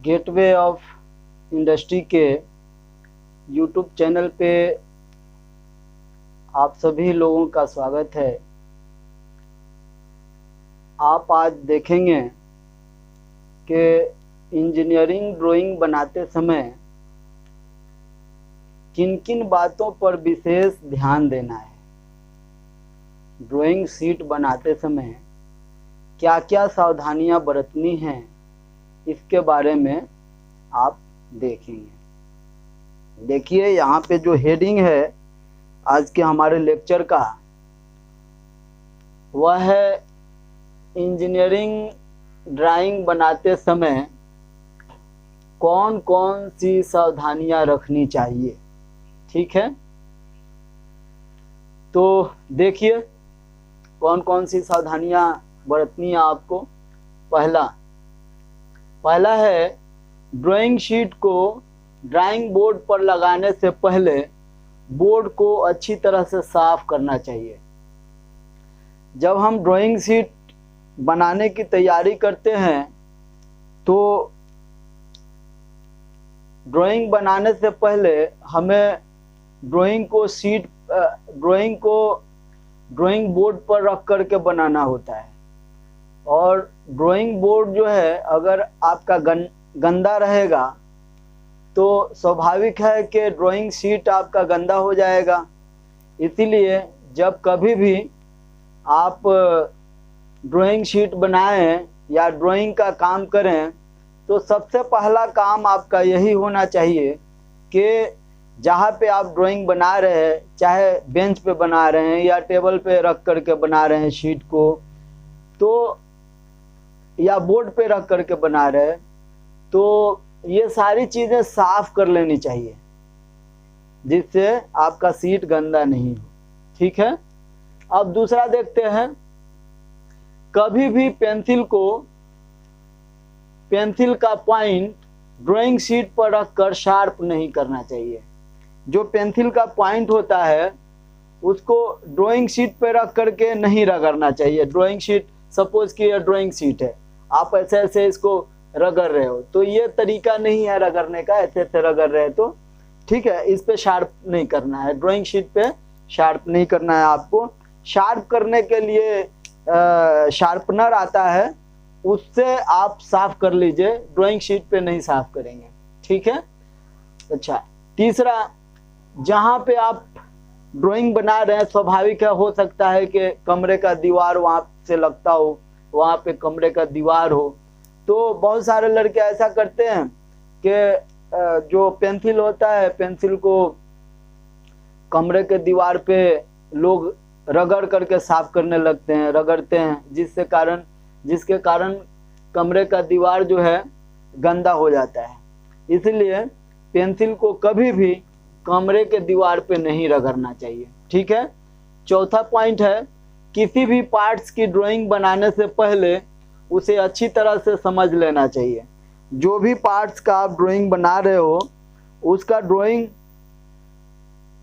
Gateway of industry के YouTube channel पे आप सभी लोगों का स्वागत है। आप आज देखेंगे कि इंजीनियरिंग ड्राइंग बनाते समय किन किन बातों पर विशेष ध्यान देना है। ड्राइंग शीट बनाते समय क्या क्या सावधानियां बरतनी हैं, इसके बारे में आप देखेंगे। देखिए, यहाँ पे जो हेडिंग है आज के हमारे लेक्चर का, वह है इंजीनियरिंग ड्राइंग बनाते समय कौन कौन सी सावधानियां रखनी चाहिए। ठीक है, तो देखिए कौन कौन सी सावधानियां बरतनी है आपको। पहला है, ड्राइंग शीट को ड्राइंग बोर्ड पर लगाने से पहले बोर्ड को अच्छी तरह से साफ करना चाहिए। जब हम ड्राइंग शीट बनाने की तैयारी करते हैं तो ड्राइंग बनाने से पहले हमें ड्राइंग बोर्ड पर रख करके बनाना होता है। और ड्राइंग बोर्ड जो है, अगर आपका गंदा रहेगा तो स्वाभाविक है कि ड्राइंग शीट आपका गंदा हो जाएगा। इसीलिए जब कभी भी आप ड्राइंग शीट बनाएं या ड्राइंग का काम करें तो सबसे पहला काम आपका यही होना चाहिए कि जहाँ पे आप ड्राइंग बना रहे हैं, चाहे बेंच पे बना रहे हैं या टेबल पे रख करके बना रहे हैं शीट को, तो या बोर्ड पे रख करके बना रहे हैं, तो ये सारी चीज़ें साफ कर लेनी चाहिए जिससे आपका शीट गंदा नहीं हो। ठीक है, अब दूसरा देखते हैं। कभी भी पेंसिल का पॉइंट ड्राइंग शीट पर रखकर शार्प नहीं करना चाहिए। जो पेंसिल का पॉइंट होता है उसको ड्राइंग शीट पर रख करके नहीं रगड़ना चाहिए। ड्राइंग शीट, सपोज कि यह ड्राइंग शीट है, आप ऐसे ऐसे इसको रगड़ रहे हो, तो ये तरीका नहीं है रगड़ने का। ऐसे ऐसे रगड़ रहे हो तो ठीक है, इस पे शार्प नहीं करना है, ड्राइंग शीट पे शार्प नहीं करना है। आपको शार्प करने के लिए शार्पनर आता है, उससे आप साफ कर लीजिए, ड्राइंग शीट पे नहीं साफ करेंगे। ठीक है। अच्छा, तीसरा, जहाँ पे आप ड्राइंग बना रहे हैं, स्वाभाविक है, हो सकता है कि कमरे का दीवार वहाँ से लगता हो, वहाँ पे कमरे का दीवार हो, तो बहुत सारे लड़के ऐसा करते हैं कि जो पेंसिल होता है, पेंसिल को कमरे के दीवार पे लोग रगड़ करके साफ करने लगते हैं, रगड़ते हैं, जिसके कारण कमरे का दीवार जो है गंदा हो जाता है। इसलिए पेंसिल को कभी भी कमरे के दीवार पे नहीं रगड़ना चाहिए। ठीक है। चौथा पॉइंट है, किसी भी पार्ट्स की ड्राइंग बनाने से पहले उसे अच्छी तरह से समझ लेना चाहिए। जो भी पार्ट्स का आप ड्राइंग बना रहे हो उसका ड्राइंग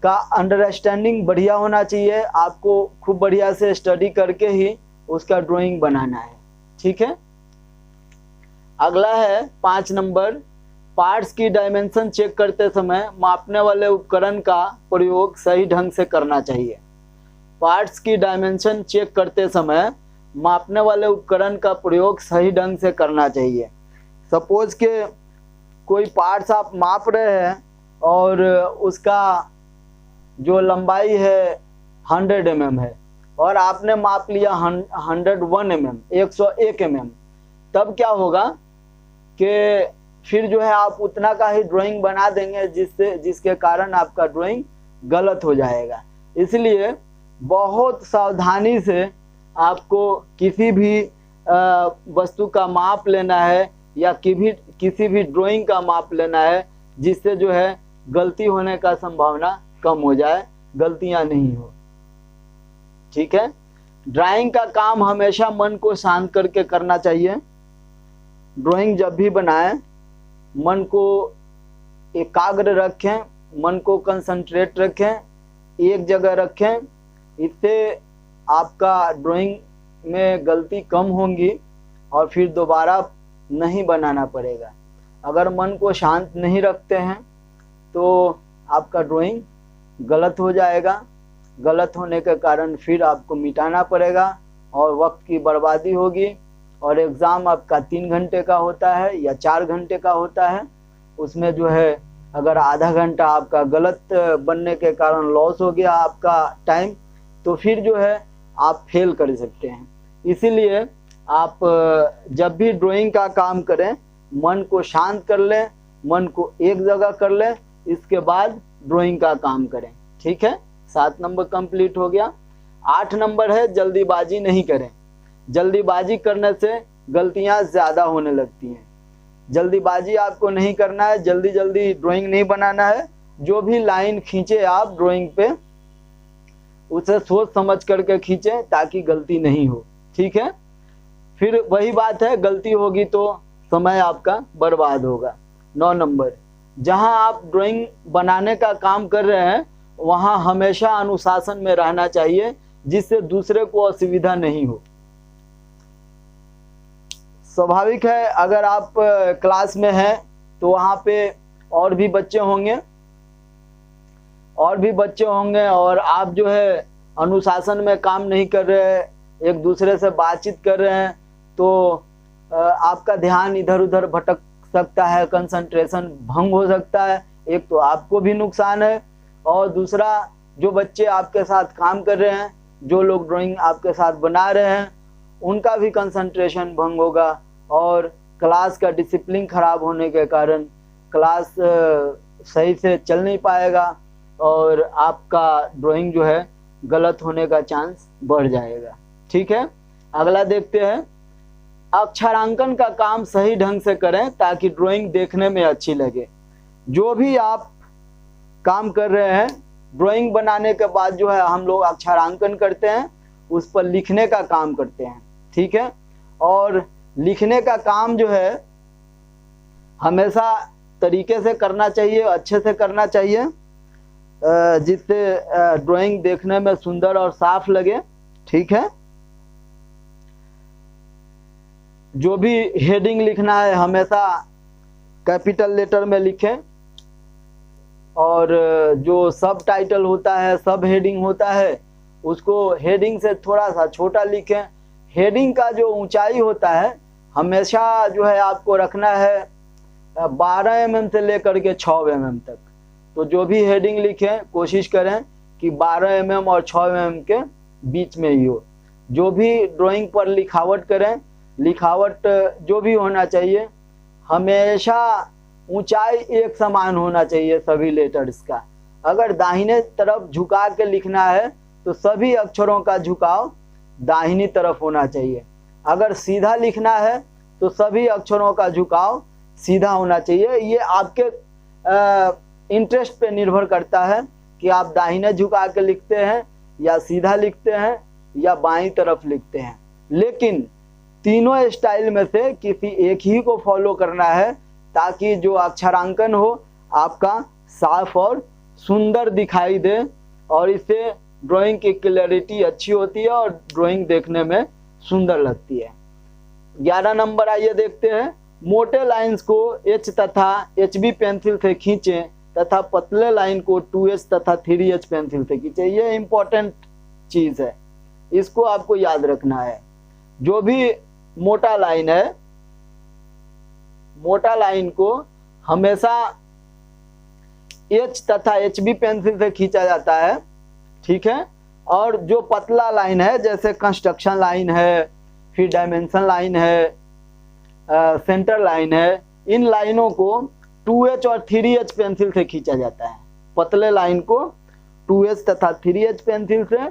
का अंडरस्टैंडिंग बढ़िया होना चाहिए। आपको खूब बढ़िया से स्टडी करके ही उसका ड्राइंग बनाना है। ठीक है। अगला है 5 नंबर, पार्ट्स की डायमेंशन चेक करते समय मापने वाले उपकरण का प्रयोग सही ढंग से करना चाहिए। पार्ट्स की डायमेंशन चेक करते समय मापने वाले उपकरण का प्रयोग सही ढंग से करना चाहिए। सपोज के कोई पार्ट्स आप माप रहे हैं और उसका जो लंबाई है 100 mm है और आपने माप लिया 101 mm, 101 mm, तब क्या होगा कि फिर जो है आप उतना का ही ड्राइंग बना देंगे जिसके कारण आपका ड्राइंग गलत हो जाएगा। इसलिए बहुत सावधानी से आपको किसी भी वस्तु का माप लेना है या किसी भी ड्राइंग का माप लेना है, जिससे जो है गलती होने का संभावना कम हो जाए, गलतियां नहीं हो। ठीक है। ड्राइंग का काम हमेशा मन को शांत करके करना चाहिए। ड्राइंग जब भी बनाएं मन को एकाग्र रखें, मन को कंसंट्रेट रखें, एक जगह रखें। इससे आपका ड्राइंग में गलती कम होंगी और फिर दोबारा नहीं बनाना पड़ेगा। अगर मन को शांत नहीं रखते हैं तो आपका ड्राइंग गलत हो जाएगा। गलत होने के कारण फिर आपको मिटाना पड़ेगा और वक्त की बर्बादी होगी। और एग्ज़ाम आपका 3 घंटे का होता है या 4 घंटे का होता है, उसमें जो है अगर आधा घंटा आपका गलत बनने के कारण लॉस हो गया आपका टाइम, तो फिर जो है आप फेल कर सकते हैं। इसीलिए आप जब भी ड्राइंग का काम करें मन को शांत कर लें, मन को एक जगह कर लें, इसके बाद ड्राइंग का काम करें। ठीक है, 7 नंबर कंप्लीट हो गया। 8 नंबर है जल्दीबाजी नहीं करें। जल्दीबाजी करने से गलतियां ज़्यादा होने लगती हैं। जल्दीबाजी आपको नहीं करना है, जल्दी जल्दी ड्राइंग नहीं बनाना है। जो भी लाइन खींचे आप ड्राइंग पे, उसे सोच समझ करके खींचें ताकि गलती नहीं हो। ठीक है, फिर वही बात है, गलती होगी तो समय आपका बर्बाद होगा। 9 नंबर, जहां आप ड्राइंग बनाने का काम कर रहे हैं वहां हमेशा अनुशासन में रहना चाहिए, जिससे दूसरे को असुविधा नहीं हो। स्वाभाविक है, अगर आप क्लास में हैं तो वहाँ पे और भी बच्चे होंगे और आप जो है अनुशासन में काम नहीं कर रहे हैं, एक दूसरे से बातचीत कर रहे हैं, तो आपका ध्यान इधर उधर भटक सकता है, कंसंट्रेशन भंग हो सकता है। एक तो आपको भी नुकसान है और दूसरा जो बच्चे आपके साथ काम कर रहे हैं, जो लोग ड्राइंग आपके साथ बना रहे हैं, उनका भी कंसंट्रेशन भंग होगा और क्लास का डिसिप्लिन खराब होने के कारण क्लास सही से चल नहीं पाएगा और आपका ड्राइंग जो है गलत होने का चांस बढ़ जाएगा। ठीक है, अगला देखते हैं। अक्षरांकन का काम सही ढंग से करें ताकि ड्राइंग देखने में अच्छी लगे। जो भी आप काम कर रहे हैं, ड्राइंग बनाने के बाद जो है हम लोग अक्षरांकन करते हैं, उस पर लिखने का काम करते हैं। ठीक है, और लिखने का काम जो है हमेशा तरीके से करना चाहिए, अच्छे से करना चाहिए, जिससे ड्राइंग देखने में सुंदर और साफ लगे। ठीक है, जो भी हेडिंग लिखना है हमेशा कैपिटल लेटर में लिखें और जो सब टाइटल होता है, सब हेडिंग होता है, उसको हेडिंग से थोड़ा सा छोटा लिखें। हेडिंग का जो ऊंचाई होता है हमेशा जो है आपको रखना है 12 mm से लेकर के 6 mm तक। तो जो भी हेडिंग लिखें कोशिश करें कि 12 mm और 6 mm के बीच में ही हो। जो भी ड्राइंग पर लिखावट करें, लिखावट जो भी होना चाहिए हमेशा ऊंचाई एक समान होना चाहिए सभी लेटर्स का। अगर दाहिने तरफ झुका के लिखना है तो सभी अक्षरों का झुकाव दाहिनी तरफ होना चाहिए। अगर सीधा लिखना है तो सभी अक्षरों का झुकाव सीधा होना चाहिए। ये आपके इंटरेस्ट पे निर्भर करता है कि आप दाहिने झुका के लिखते हैं या सीधा लिखते हैं या बाईं तरफ लिखते हैं। लेकिन तीनों स्टाइल में से किसी एक ही को फॉलो करना है ताकि जो अक्षरांकन हो आपका साफ और सुंदर दिखाई दे और इससे ड्राइंग की क्लैरिटी अच्छी होती है और ड्राइंग देखने में सुंदर लगती है। 11 नंबर आइए देखते हैं। मोटे लाइंस को H तथा HB पेंसिल से खींचें तथा पतले लाइन को 2H तथा 3H पेंसिल से खींचें। ये इम्पोर्टेंट चीज़ है, इसको आपको याद रखना है। जो भी मोटा लाइन है, मोटा लाइन को हमेशा H तथा HB पेंसिल से खींचा जाता है। ठीक है, और जो पतला लाइन है जैसे कंस्ट्रक्शन लाइन है, फिर डायमेंशन लाइन है, सेंटर लाइन है, इन लाइनों को 2H और 3H पेंसिल से खींचा जाता है। पतले लाइन को 2H तथा 3H पेंसिल से,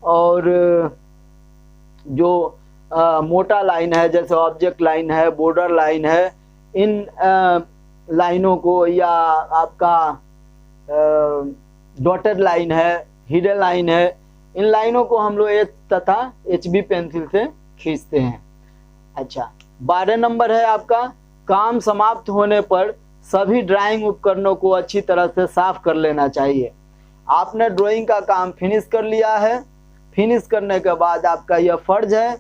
और जो मोटा लाइन है जैसे ऑब्जेक्ट लाइन है, बॉर्डर लाइन है, इन लाइनों को, या आपका डॉटेड लाइन है, हिडन लाइन है, इन लाइनों को हम लोग H तथा HB पेंसिल से खींचते हैं। अच्छा, 12 नंबर है आपका। काम समाप्त होने पर सभी ड्राइंग उपकरणों को अच्छी तरह से साफ कर लेना चाहिए। आपने ड्राइंग का काम फिनिश कर लिया है। फिनिश करने के बाद आपका यह फर्ज है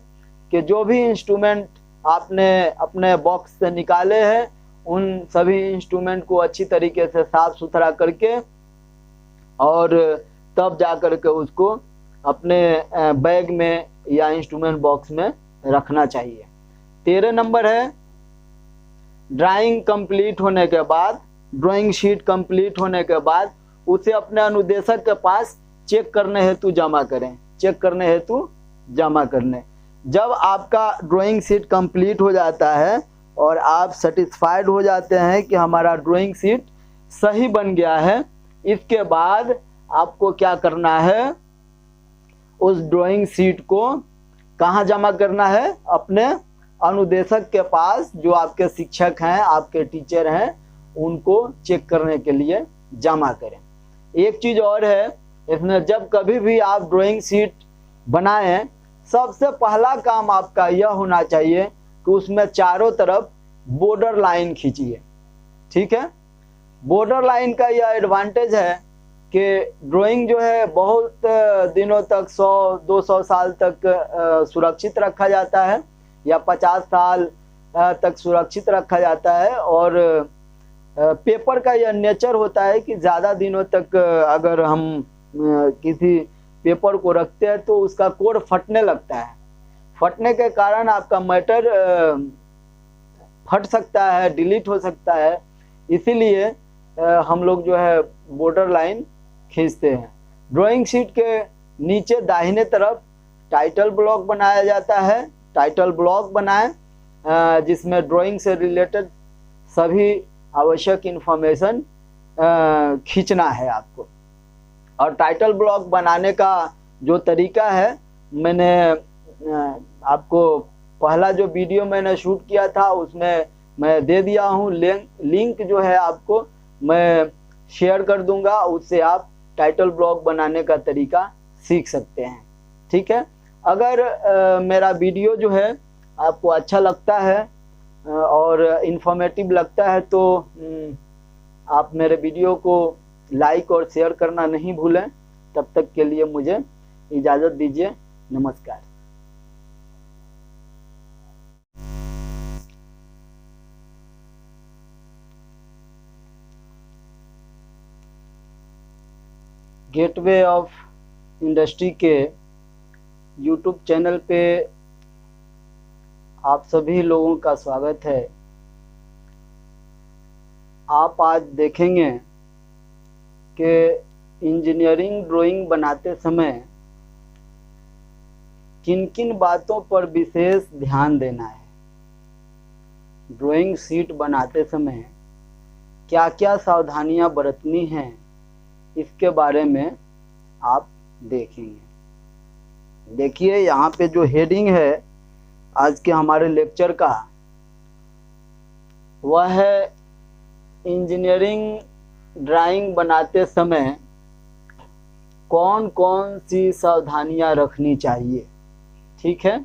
कि जो भी इंस्ट्रूमेंट आपने अपने बॉक्स से निकाले हैं उन सभी इंस्ट्रूमेंट को अच्छी तरीके से साफ सुथरा करके और तब जा कर के उसको अपने बैग में या इंस्ट्रूमेंट बॉक्स में रखना चाहिए। 13 नंबर है, ड्राइंग कंप्लीट होने के बाद, ड्राइंग शीट कंप्लीट होने के बाद उसे अपने अनुदेशक के पास चेक करने हेतु जमा करें। चेक करने हेतु जमा करने, जब आपका ड्राइंग शीट कंप्लीट हो जाता है और आप सेटिस्फाइड हो जाते हैं कि हमारा ड्राइंग शीट सही बन गया है, इसके बाद आपको क्या करना है, उस ड्राइंग शीट को कहाँ जमा करना है, अपने अनुदेशक के पास, जो आपके शिक्षक हैं, आपके टीचर हैं, उनको चेक करने के लिए जमा करें। एक चीज़ और है इसमें, जब कभी भी आप ड्राइंग शीट बनाएं, सबसे पहला काम आपका यह होना चाहिए कि उसमें चारों तरफ बॉर्डर लाइन खींचिए। ठीक है, बॉर्डर लाइन का यह एडवांटेज है कि ड्राइंग जो है बहुत दिनों तक 100-200 साल तक सुरक्षित रखा जाता है या 50 साल तक सुरक्षित रखा जाता है। और पेपर का यह नेचर होता है कि ज़्यादा दिनों तक अगर हम किसी पेपर को रखते हैं तो उसका कोड फटने लगता है। फटने के कारण आपका मैटर फट सकता है, डिलीट हो सकता है। इसीलिए हम लोग जो है बॉर्डर लाइन खींचते हैं। ड्राइंग शीट के नीचे दाहिने तरफ टाइटल ब्लॉक बनाया जाता है। टाइटल ब्लॉक बनाएं जिसमें ड्राइंग से रिलेटेड सभी आवश्यक इंफॉर्मेशन खींचना है आपको। और टाइटल ब्लॉक बनाने का जो तरीका है, मैंने आपको पहला जो वीडियो मैंने शूट किया था उसमें मैं दे दिया हूँ। लिंक जो है आपको मैं शेयर कर दूंगा, उससे आप टाइटल ब्लॉक बनाने का तरीका सीख सकते हैं। ठीक है, अगर मेरा वीडियो जो है आपको अच्छा लगता है और इन्फॉर्मेटिव लगता है तो आप मेरे वीडियो को लाइक और शेयर करना नहीं भूलें। तब तक के लिए मुझे इजाज़त दीजिए। नमस्कार। गेटवे ऑफ इंडस्ट्री के यूट्यूब चैनल पे आप सभी लोगों का स्वागत है। आप आज देखेंगे कि इंजीनियरिंग ड्राइंग बनाते समय किन किन बातों पर विशेष ध्यान देना है। ड्राइंग शीट बनाते समय क्या क्या सावधानियां बरतनी हैं, इसके बारे में आप देखेंगे। देखिए यहाँ पे जो हेडिंग है आज के हमारे लेक्चर का, वह है इंजीनियरिंग ड्राइंग बनाते समय कौन कौन सी सावधानियां रखनी चाहिए। ठीक है,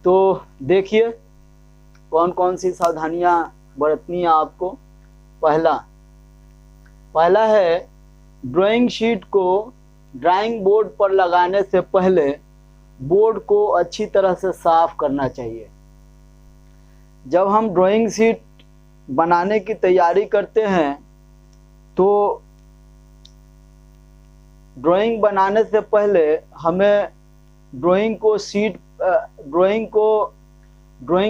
तो देखिए कौन कौन सी सावधानियां बरतनी है आपको। पहला है, ड्राइंग शीट को ड्राइंग बोर्ड पर लगाने से पहले बोर्ड को अच्छी तरह से साफ करना चाहिए। जब हम ड्राइंग शीट बनाने की तैयारी करते हैं तो ड्राइंग बनाने से पहले हमें ड्राइंग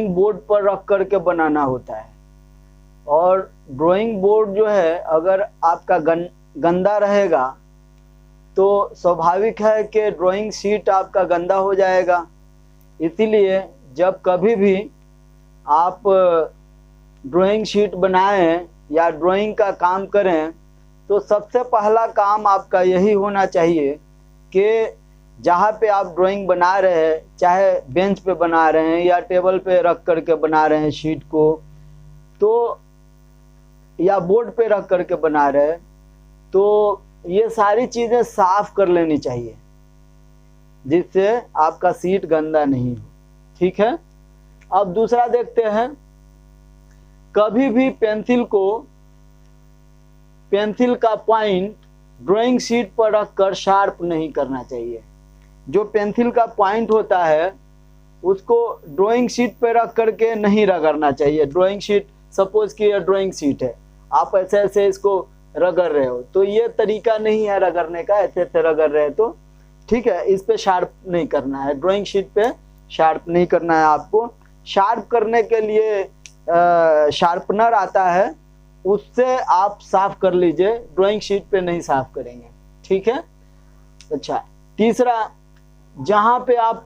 बोर्ड पर रख करके बनाना होता है। और ड्राइंग बोर्ड जो है अगर आपका गंदा रहेगा तो स्वाभाविक है कि ड्राइंग शीट आपका गंदा हो जाएगा। इसीलिए जब कभी भी आप ड्राइंग शीट बनाएं या ड्राइंग का काम करें तो सबसे पहला काम आपका यही होना चाहिए कि जहाँ पे आप ड्राइंग बना रहे हैं, चाहे बेंच पे बना रहे हैं या टेबल पे रख करके बना रहे हैं शीट को, तो या बोर्ड पे रख करके बना रहे हैं, तो ये सारी चीज़ें साफ कर लेनी चाहिए जिससे आपका शीट गंदा नहीं हो। ठीक है, अब दूसरा देखते हैं, कभी भी पेंसिल का पॉइंट ड्राइंग शीट पर रखकर शार्प नहीं करना चाहिए। जो पेंसिल का पॉइंट होता है उसको ड्राइंग शीट पे रख करके नहीं रगड़ना चाहिए। ड्राइंग शीट, सपोज कि ये ड्राइंग शीट है, आप ऐसे ऐसे इसको रगड़ रहे हो, तो ये तरीका नहीं है रगड़ने का, ऐसे ऐसे रगड़ रहे हो तो ठीक है, इस पे शार्प नहीं करना है, ड्राइंग शीट पे शार्प नहीं करना है आपको। शार्प करने के लिए शार्पनर आता है, उससे आप साफ कर लीजिए, ड्राइंग शीट पे नहीं साफ करेंगे, ठीक है। अच्छा, तीसरा, जहाँ पे आप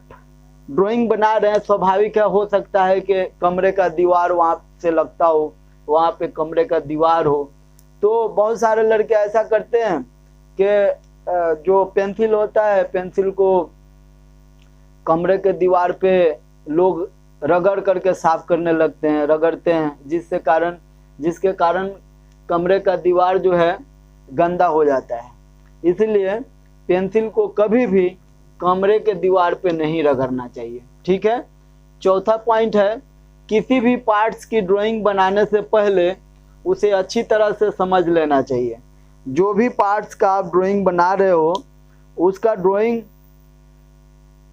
ड्राइंग बना रहे हैं, स्वाभाविक है, हो सकता है कि कमरे का दीवार वहाँ से लगता हो, वहाँ पे कमरे का दीवार हो, तो बहुत सारे लड़के ऐसा करते हैं कि जो पेंसिल होता है, पेंसिल को कमरे के दीवार पे लोग रगड़ करके साफ करने लगते हैं, रगड़ते हैं, जिसके कारण कमरे का दीवार जो है गंदा हो जाता है। इसलिए पेंसिल को कभी भी कमरे के दीवार पे नहीं रगड़ना चाहिए, ठीक है। चौथा पॉइंट है, किसी भी पार्ट्स की ड्राइंग बनाने से पहले उसे अच्छी तरह से समझ लेना चाहिए। जो भी पार्ट्स का आप ड्राइंग बना रहे हो, उसका ड्राइंग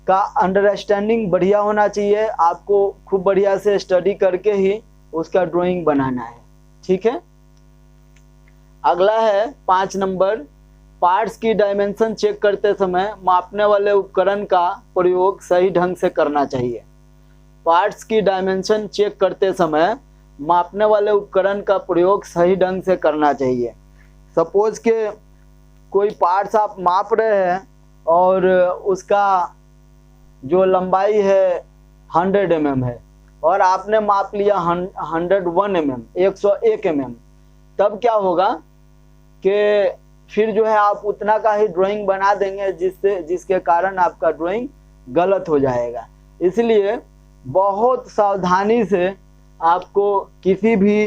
का अंडरस्टैंडिंग बढ़िया होना चाहिए, आपको खूब बढ़िया से स्टडी करके ही उसका ड्राइंग बनाना है, ठीक है। अगला है 5 नंबर, पार्ट्स की डायमेंशन चेक करते समय मापने वाले उपकरण का प्रयोग सही ढंग से करना चाहिए। पार्ट्स की डायमेंशन चेक करते समय मापने वाले उपकरण का प्रयोग सही ढंग से करना चाहिए। सपोज के कोई पार्ट्स आप माप रहे हैं और उसका जो लंबाई है 100 mm है और आपने माप लिया 101 mm, 101 mm, तब क्या होगा कि फिर जो है आप उतना का ही ड्राइंग बना देंगे, जिसके कारण आपका ड्राइंग गलत हो जाएगा। इसलिए बहुत सावधानी से आपको किसी भी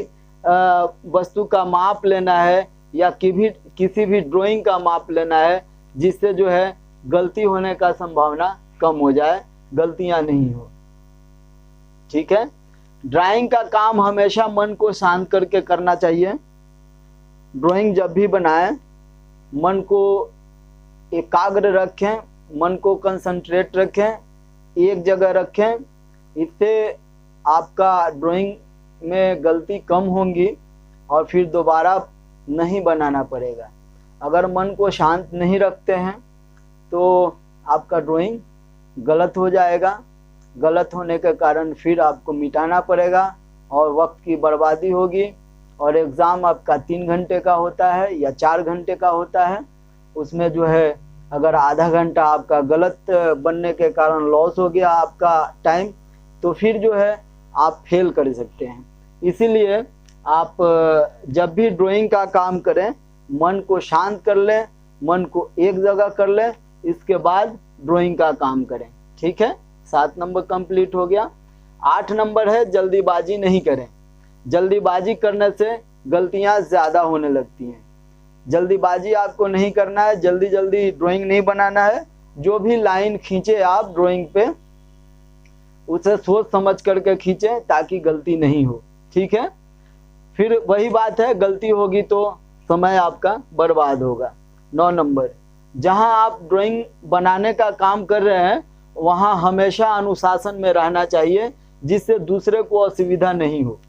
वस्तु का माप लेना है या किसी भी ड्राइंग का माप लेना है, जिससे जो है गलती होने का संभावना कम हो जाए, गलतियां नहीं हो, ठीक है। ड्राइंग का काम हमेशा मन को शांत करके करना चाहिए। ड्राइंग जब भी बनाएं, मन को एकाग्र रखें, मन को कंसंट्रेट रखें, एक जगह रखें, इससे आपका ड्राइंग में गलती कम होंगी और फिर दोबारा नहीं बनाना पड़ेगा। अगर मन को शांत नहीं रखते हैं तो आपका ड्राइंग गलत हो जाएगा, गलत होने के कारण फिर आपको मिटाना पड़ेगा और वक्त की बर्बादी होगी। और एग्ज़ाम आपका 3 घंटे का होता है या 4 घंटे का होता है, उसमें जो है अगर आधा घंटा आपका गलत बनने के कारण लॉस हो गया आपका टाइम, तो फिर जो है आप फेल कर सकते हैं। इसीलिए आप जब भी ड्राइंग का काम करें, मन को शांत कर लें, मन को एक जगह कर लें, इसके बाद ड्राइंग का काम करें, ठीक है। 7 नंबर कंप्लीट हो गया। 8 नंबर है, जल्दीबाजी नहीं करें। जल्दीबाजी करने से गलतियां ज़्यादा होने लगती हैं। जल्दीबाजी आपको नहीं करना है, जल्दी जल्दी ड्राइंग नहीं बनाना है। जो भी लाइन खींचे आप ड्राइंग पे, उसे सोच समझ करके खींचें ताकि गलती नहीं हो, ठीक है। फिर वही बात है, गलती होगी तो समय आपका बर्बाद होगा। 9 नंबर, जहां आप ड्राइंग बनाने का काम कर रहे हैं वहां हमेशा अनुशासन में रहना चाहिए, जिससे दूसरे को असुविधा नहीं हो।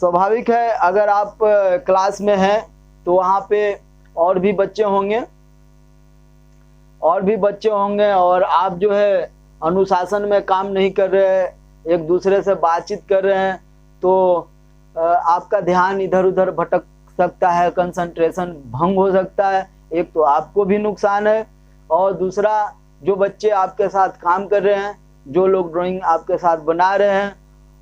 स्वाभाविक है, अगर आप क्लास में हैं तो वहाँ पे और भी बच्चे होंगे और आप जो है अनुशासन में काम नहीं कर रहे हैं, एक दूसरे से बातचीत कर रहे हैं, तो आपका ध्यान इधर उधर भटक सकता है, कंसंट्रेशन भंग हो सकता है। एक तो आपको भी नुकसान है और दूसरा जो बच्चे आपके साथ काम कर रहे हैं, जो लोग ड्राइंग आपके साथ बना रहे हैं,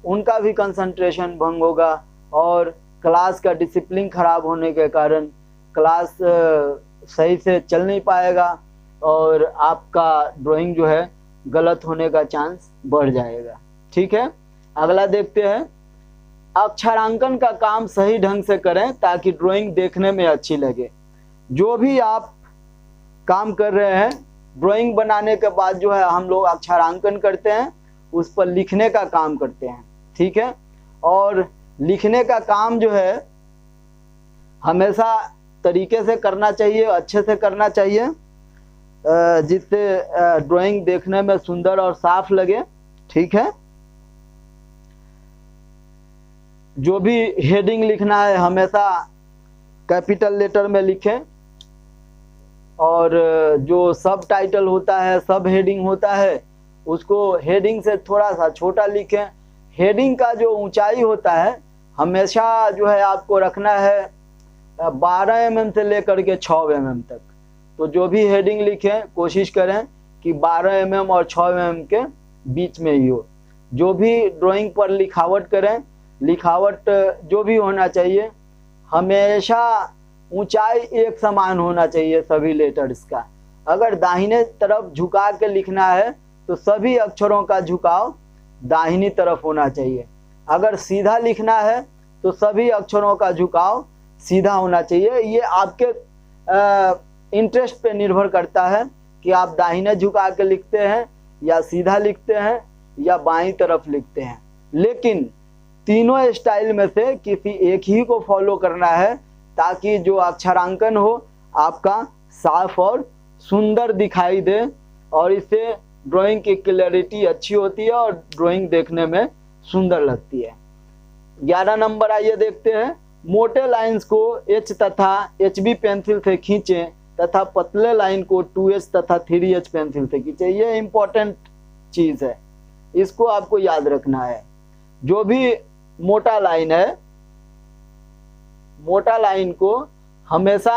उनका भी कंसंट्रेशन भंग होगा और क्लास का डिसिप्लिन खराब होने के कारण क्लास सही से चल नहीं पाएगा और आपका ड्राइंग जो है गलत होने का चांस बढ़ जाएगा, ठीक है। अगला देखते हैं, अक्षरांकन का काम सही ढंग से करें ताकि ड्राइंग देखने में अच्छी लगे। जो भी आप काम कर रहे हैं, ड्राइंग बनाने के बाद जो है हम लोग अक्षरांकन करते हैं, उस पर लिखने का काम करते हैं, ठीक है। और लिखने का काम जो है हमेशा तरीके से करना चाहिए, अच्छे से करना चाहिए। जिससे ड्राइंग देखने में सुंदर और साफ लगे। ठीक है, जो भी हेडिंग लिखना है हमेशा कैपिटल लेटर में लिखें, और जो सब टाइटल होता है, सब हेडिंग होता है, उसको हेडिंग से थोड़ा सा छोटा लिखें। हेडिंग का जो ऊंचाई होता है हमेशा जो है आपको रखना है 12 mm से लेकर के 6 mm तक। तो जो भी हेडिंग लिखें कोशिश करें कि 12 mm और 6 mm के बीच में ही हो। जो भी ड्राइंग पर लिखावट करें, लिखावट जो भी होना चाहिए हमेशा ऊंचाई एक समान होना चाहिए सभी लेटर्स का। अगर दाहिने तरफ झुका के लिखना है तो सभी अक्षरों का झुकाव दाहिनी तरफ होना चाहिए। अगर सीधा लिखना है तो सभी अक्षरों का झुकाव सीधा होना चाहिए। ये आपके इंटरेस्ट पे निर्भर करता है कि आप दाहिने झुका के लिखते हैं या सीधा लिखते हैं या बाईं तरफ लिखते हैं। लेकिन तीनों स्टाइल में से किसी एक ही को फॉलो करना है ताकि जो अक्षरांकन हो आपका साफ और सुंदर दिखाई दे, और इससे ड्राइंग की क्लैरिटी अच्छी होती है और ड्राइंग देखने में सुंदर लगती है। 11 नंबर आइए देखते हैं। मोटे लाइंस को H तथा HB पेंसिल से खींचें तथा पतले लाइन को 2H तथा 3H पेंसिल से खींचें। ये इम्पोर्टेंट चीज़ है, इसको आपको याद रखना है। जो भी मोटा लाइन है, मोटा लाइन को हमेशा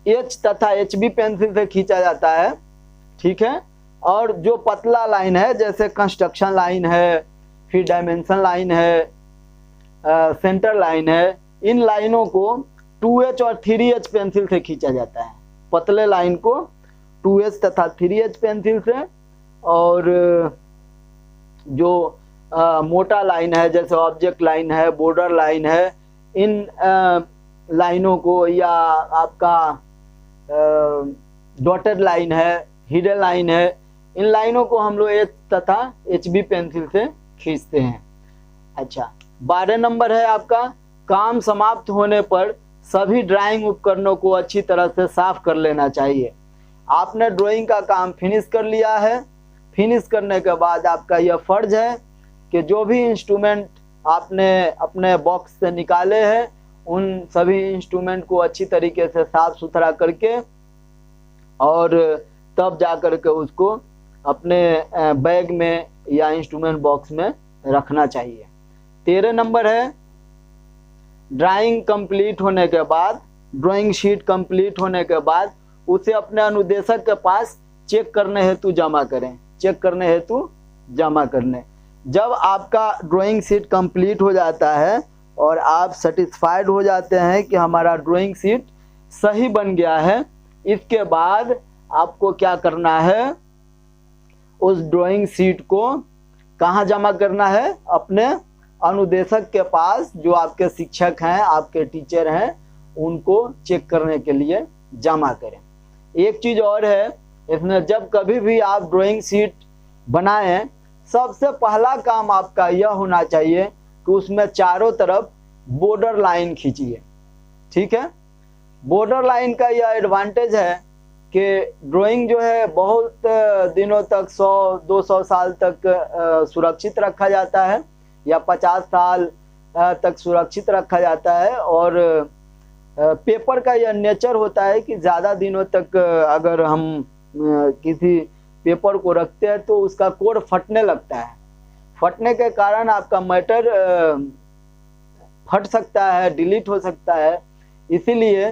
H तथा HB पेंसिल से खींचा जाता है। ठीक है, और जो पतला लाइन है जैसे कंस्ट्रक्शन लाइन है, फिर डायमेंशन लाइन है, सेंटर लाइन है, इन लाइनों को 2H और 3H पेंसिल से खींचा जाता है। पतले लाइन को 2H तथा 3H पेंसिल से, और जो मोटा लाइन है जैसे ऑब्जेक्ट लाइन है, बॉर्डर लाइन है, इन लाइनों को, या आपका डॉटेड लाइन है, हिडन लाइन है, इन लाइनों को हम लोग H तथा HB पेंसिल से खींचते हैं। अच्छा, 12 नंबर है आपका, काम समाप्त होने पर सभी ड्राइंग उपकरणों को अच्छी तरह से साफ कर लेना चाहिए। आपने ड्राइंग का काम फिनिश कर लिया है। फिनिश करने के बाद आपका यह फर्ज है कि जो भी इंस्ट्रूमेंट आपने अपने बॉक्स से निकाले हैं उन सभी इंस्ट्रूमेंट को अच्छी तरीके से साफ सुथरा करके और तब जा कर के उसको अपने बैग में या इंस्ट्रूमेंट बॉक्स में रखना चाहिए। 13 नंबर है, ड्राइंग कंप्लीट होने के बाद, ड्राइंग शीट कंप्लीट होने के बाद उसे अपने अनुदेशक के पास चेक करने हेतु जमा करें। चेक करने हेतु जमा करने, जब आपका ड्राइंग शीट कंप्लीट हो जाता है और आप सेटिस्फाइड हो जाते हैं कि हमारा ड्राइंग शीट सही बन गया है, इसके बाद आपको क्या करना है, उस ड्राइंग शीट को कहाँ जमा करना है, अपने अनुदेशक के पास, जो आपके शिक्षक हैं, आपके टीचर हैं, उनको चेक करने के लिए जमा करें। एक चीज़ और है इसमें, जब कभी भी आप ड्राइंग शीट बनाएं, सबसे पहला काम आपका यह होना चाहिए कि उसमें चारों तरफ बॉर्डर लाइन खींचिए। ठीक है, बॉर्डर लाइन का यह एडवांटेज है कि ड्राइंग जो है बहुत दिनों तक, 100-200 साल तक सुरक्षित रखा जाता है, या 50 साल तक सुरक्षित रखा जाता है। और पेपर का यह नेचर होता है कि ज़्यादा दिनों तक अगर हम किसी पेपर को रखते हैं तो उसका कोड फटने लगता है। फटने के कारण आपका मैटर फट सकता है, डिलीट हो सकता है। इसीलिए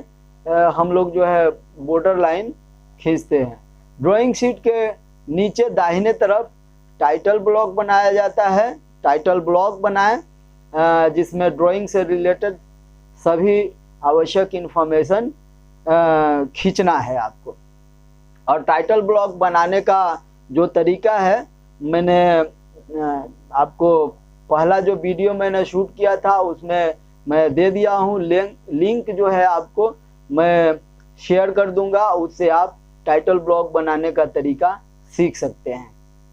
हम लोग जो है बॉर्डर लाइन खींचते हैं। ड्राइंग शीट के नीचे दाहिने तरफ टाइटल ब्लॉक बनाया जाता है। टाइटल ब्लॉक बनाएं जिसमें ड्राइंग से रिलेटेड सभी आवश्यक इंफॉर्मेशन खींचना है आपको। और टाइटल ब्लॉक बनाने का जो तरीका है, मैंने आपको पहला जो वीडियो मैंने शूट किया था उसमें मैं दे दिया हूँ। लिंक जो है आपको मैं शेयर कर दूंगा, उससे आप टाइटल ब्लॉक बनाने का तरीका सीख सकते हैं।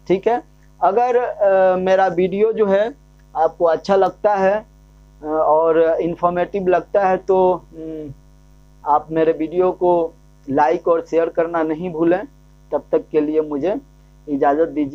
ठीक है, अगर मेरा वीडियो जो है आपको अच्छा लगता है और इन्फॉर्मेटिव लगता है तो आप मेरे वीडियो को लाइक और शेयर करना नहीं भूलें। तब तक के लिए मुझे इजाज़त दीजिए।